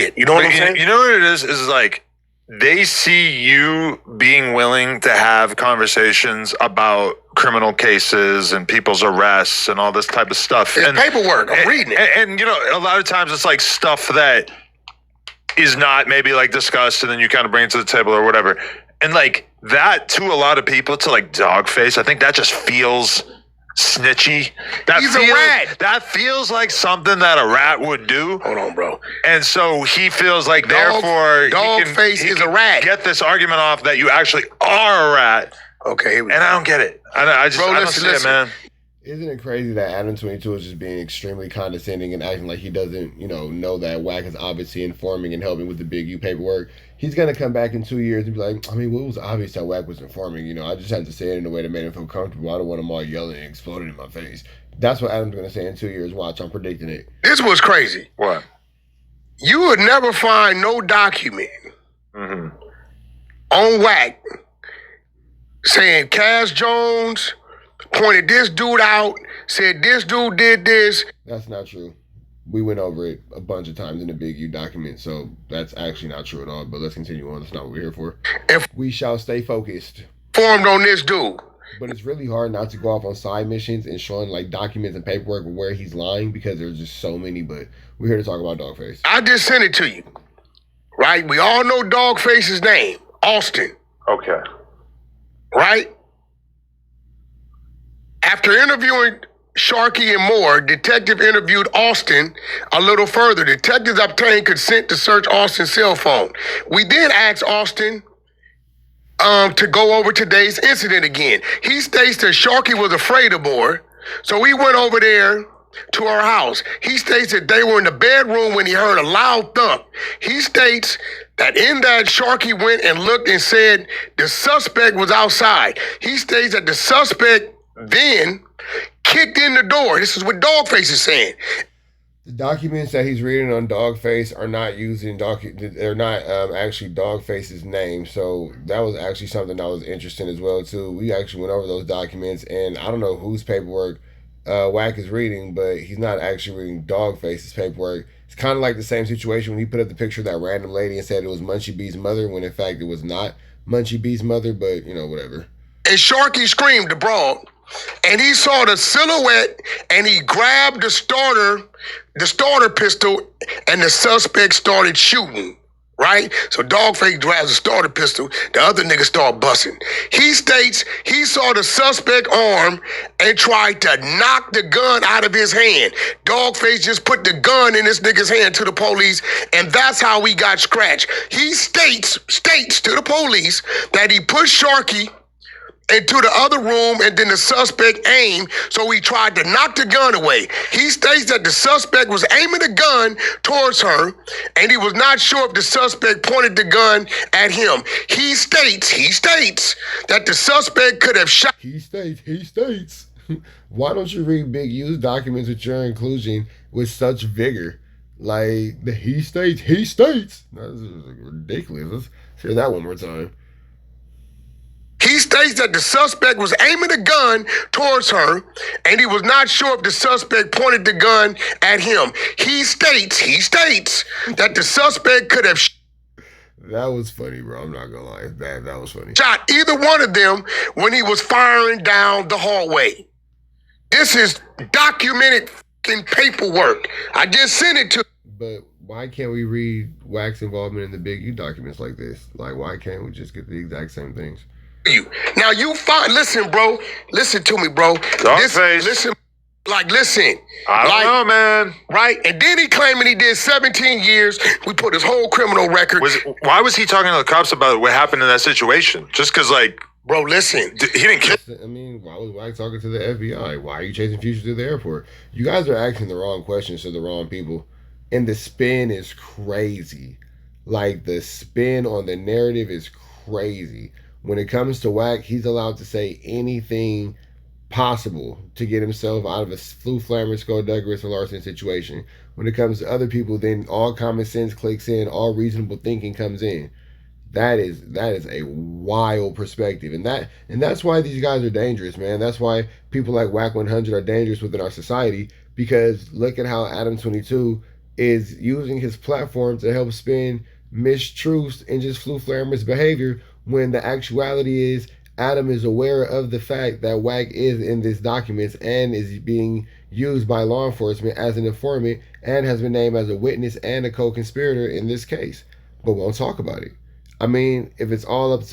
shit. You know what I'm saying? You know what it is? Is like they see you being willing to have conversations about criminal cases and people's arrests and all this type of stuff. It's paperwork. I'm reading it. And, you know, a lot of times it's like stuff that is not maybe like discussed and then you kind of bring it to the table or whatever. And like that to a lot of people, to like DAWGFACE, I think that just feels snitchy. He's a rat. That feels like something that a rat would do. Hold on, bro. And so he feels like therefore DAWGFACE is a rat. Get this argument off that you actually are a rat. Okay. And I don't get it. I don't see it, man. Isn't it crazy that Adam22 is just being extremely condescending and acting like he doesn't, you know that Wack is obviously informing and helping with the Big U paperwork? He's going to come back in 2 years and be like, I mean, well, it was obvious that Wack was informing. You know, I just had to say it in a way that made him feel comfortable. I don't want him all yelling and exploding in my face. That's what Adam's going to say in 2 years. Watch, I'm predicting it. This was crazy. What? You would never find no document on Wack saying Cass Jones pointed this dude out, said this dude did this. That's not true. We went over it a bunch of times in the Big U document, so that's actually not true at all. But let's continue on. That's not what we're here for. If we shall stay focused. Formed on this dude. But it's really hard not to go off on side missions and showing like documents and paperwork where he's lying because there's just so many. But we're here to talk about DAWGFACE. I just sent it to you. Right? We all know DAWGFACE's name. Austin. Okay. Right? After interviewing Sharkey and Moore, detective interviewed Austin a little further. Detectives obtained consent to search Austin's cell phone. We then asked Austin to go over today's incident again. He states that Sharkey was afraid of Moore, so we went over there to our house. He states that they were in the bedroom when he heard a loud thump. He states that in that Sharkey went and looked and said the suspect was outside. He states that the suspect then kicked in the door. This is what DAWGFACE is saying. The documents that he's reading on DAWGFACE are not using they're not actually DAWGFACE's name. So that was actually something that was interesting as well too. We actually went over those documents, and I don't know whose paperwork Wack is reading, but he's not actually reading DAWGFACE's paperwork. It's kind of like the same situation when he put up the picture of that random lady and said it was Munchie B's mother, when in fact it was not Munchie B's mother, but you know, whatever. And Sharkey screamed abroad, and he saw the silhouette, and he grabbed the starter pistol, and the suspect started shooting, right? So DAWGFACE grabs the starter pistol, the other nigga start busting. He states he saw the suspect arm and tried to knock the gun out of his hand. DAWGFACE just put the gun in this nigga's hand to the police, and that's how we got scratched. He states to the police that he pushed Sharkey into the other room, and then the suspect aimed, so he tried to knock the gun away. He states that the suspect was aiming the gun towards her, and he was not sure if the suspect pointed the gun at him. He states that the suspect could have shot. He states. Why don't you read Big U's documents with your inclusion with such vigor? Like, he states. That's ridiculous. Let's hear that one more time. He states that the suspect was aiming the gun towards her, and he was not sure if the suspect pointed the gun at him. He states that the suspect could have that was funny, bro. I'm not gonna lie. That was funny. Shot either one of them when he was firing down the hallway. This is documented fucking paperwork. I just sent it to. But why can't we read Wack's involvement in the Big U documents like this? Like, why can't we just get the exact same things? You. Now you find, listen, bro. Listen to me, bro. Listen. I don't know, man. Right? And then he claiming he did 17 years. We put his whole criminal record. Why was he talking to the cops about what happened in that situation? Just because, like... Bro, listen. He didn't kill... I mean, why was Wack talking to the FBI? Why are you chasing Future through the airport? You guys are asking the wrong questions to the wrong people. And the spin is crazy. Like, the spin on the narrative is crazy. When it comes to Wack, he's allowed to say anything possible to get himself out of a Flu Flammer, Skullduggerous, and Larson situation. When it comes to other people, then all common sense clicks in, all reasonable thinking comes in. That is a wild perspective, and that's why these guys are dangerous, man. That's why people like WACK100 are dangerous within our society, because look at how Adam22 is using his platform to help spin mistruths and just flaring misbehavior, when the actuality is Adam is aware of the fact that Wack is in these documents and is being used by law enforcement as an informant and has been named as a witness and a co-conspirator in this case, but won't talk about it. I mean, if it's all up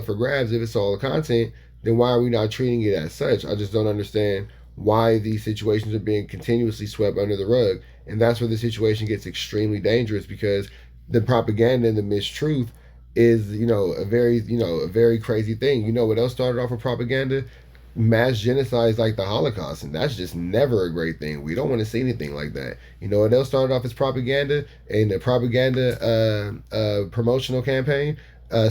for grabs, if it's all content, then why are we not treating it as such? I just don't understand why these situations are being continuously swept under the rug. And that's where the situation gets extremely dangerous, because the propaganda and the mistruth is, a very crazy thing. You know what else started off with propaganda? Mass genocides like the Holocaust, and that's just never a great thing. We don't want to see anything like that. You know what else started off as propaganda? And the propaganda promotional campaign?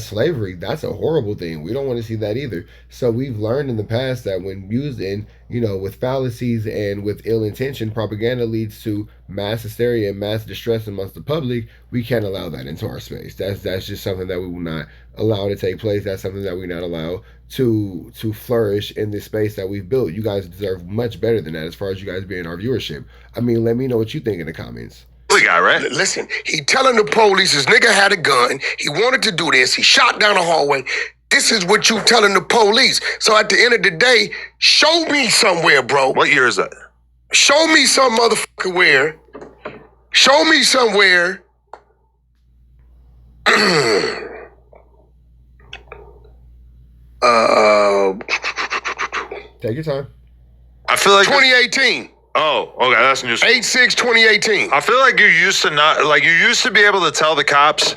Slavery. That's a horrible thing. We don't want to see that either. So we've learned in the past that when used in, with fallacies and with ill intention, propaganda leads to mass hysteria and mass distress amongst the public. We can't allow that into our space. That's just something that we will not allow to take place. That's something that we not allow to flourish in this space that we've built. You guys deserve much better than that as far as you guys being our viewership. I mean, let me know what you think in the comments. Guy, right? Listen, he telling the police his nigga had a gun. He wanted to do this. He shot down the hallway. This is what you telling the police. So at the end of the day, show me somewhere, bro. What year is that? Show me some motherfucker where. Show me somewhere. Take your time. I feel like 2018. Oh, okay, that's news. 8/6/2018. I feel like you used to be able to tell the cops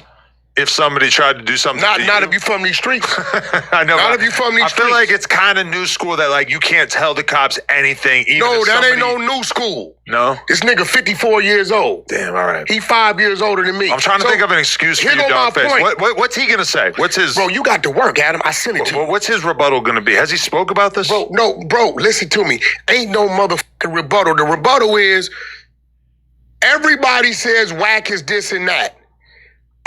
if somebody tried to do something. Not if you from these streets. I know. Not if you from these streets. I feel like it's kind of new school that you can't tell the cops anything. Even No, if that somebody... ain't no new school. No? This nigga 54 years old. Damn, all right. He 5 years older than me. I'm trying to think of an excuse for here you, go my DAWGFACE. point. What's he gonna say? What's his... Bro, you got to work, Adam. I sent it to you. What's his rebuttal gonna be? Has he spoke about this? Bro, listen to me. Ain't no motherfucking rebuttal. The rebuttal is everybody says Wack is this and that.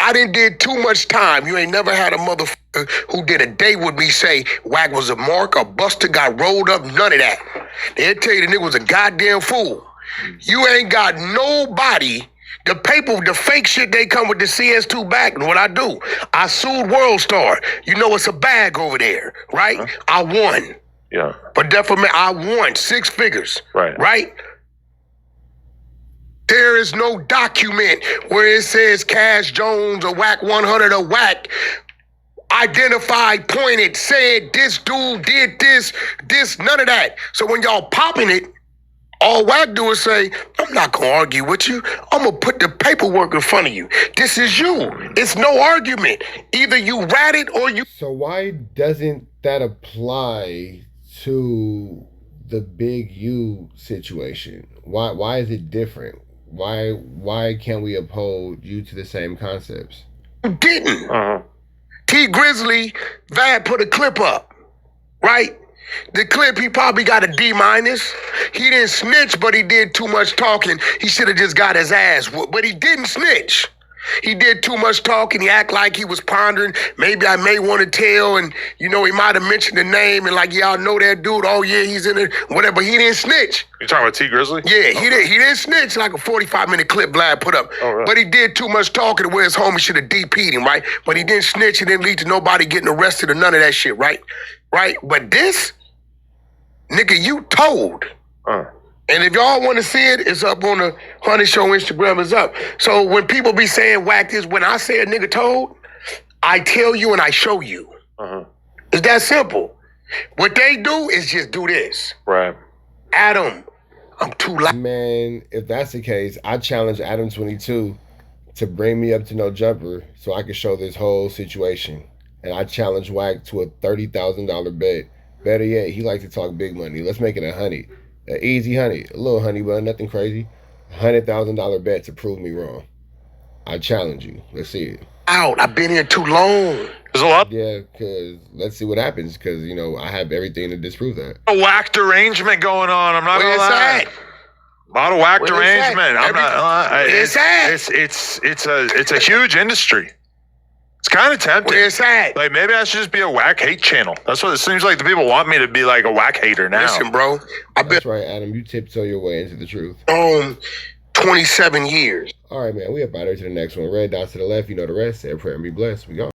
I done did too much time. You ain't never had a motherfucker who did a day with me say Wack was a mark or Buster got rolled up. None of that. They'll tell you the nigga was a goddamn fool. You ain't got nobody. The fake shit they come with the CS2 back. And what I do, I sued World Star. You know it's a bag over there, right? Uh-huh. I won. Yeah. But definitely, I won 6 figures. Right. Right? There is no document where it says Cash Jones or WACK100 or Wack identified, pointed, said this dude did this, none of that. So when y'all popping it, all Wack do is say, I'm not gonna argue with you. I'm gonna put the paperwork in front of you. This is you. It's no argument. Either you rat it or you. So why doesn't that apply to the Big U situation? Why is it different? Why can't we uphold you to the same concepts? Didn't. Uh-huh. T Grizzly, Vad put a clip up, right? The clip, he probably got a D-. He didn't snitch, but he did too much talking. He should have just got his ass whooped, but he didn't snitch. He did too much talking. He act like he was pondering. Maybe I may want to tell, and he might have mentioned the name, and y'all know that dude. Oh yeah, he's in it, whatever. He didn't snitch. You talking about T Grizzly? Yeah, he didn't snitch like a 45-minute clip Vlad put up. Oh, really? But he did too much talking to where his homie should have DP'd him, right? But he didn't snitch. It didn't lead to nobody getting arrested or none of that shit, right? Right? But this, nigga, you told. And if y'all want to see it, it's up on the Honey Show Instagram. Is up. So when people be saying Wack this, when I say a nigga told, I tell you and I show you. It's that simple. What they do is just do this. Right. Adam, I'm too loud. Man, if that's the case, I challenge Adam22 to bring me up to no jumper so I can show this whole situation. And I challenge Wack to a $30,000 bet. Better yet, he likes to talk big money. Let's make it $100. An easy $100, a little honey bun, nothing crazy. $100,000 bet to prove me wrong. I challenge you. Let's see it. Out. I've been here too long. There's a lot. Yeah, because let's see what happens. Because I have everything to disprove that. A whack derangement going on. I'm not Where's gonna lie. that? A lot of whack Where's derangement. that? I'm not. Where's that? It's a huge industry. It's kind of tempting. Where's that? Like maybe I should just be a whack hate channel. That's what it seems like. The people want me to be like a whack hater now. Listen, bro. I bet That's right, Adam. You tiptoe your way into the truth. 27 years. All right, man. We up out here to the next one. Red dots to the left. You know the rest. Say a prayer and be blessed. We gone.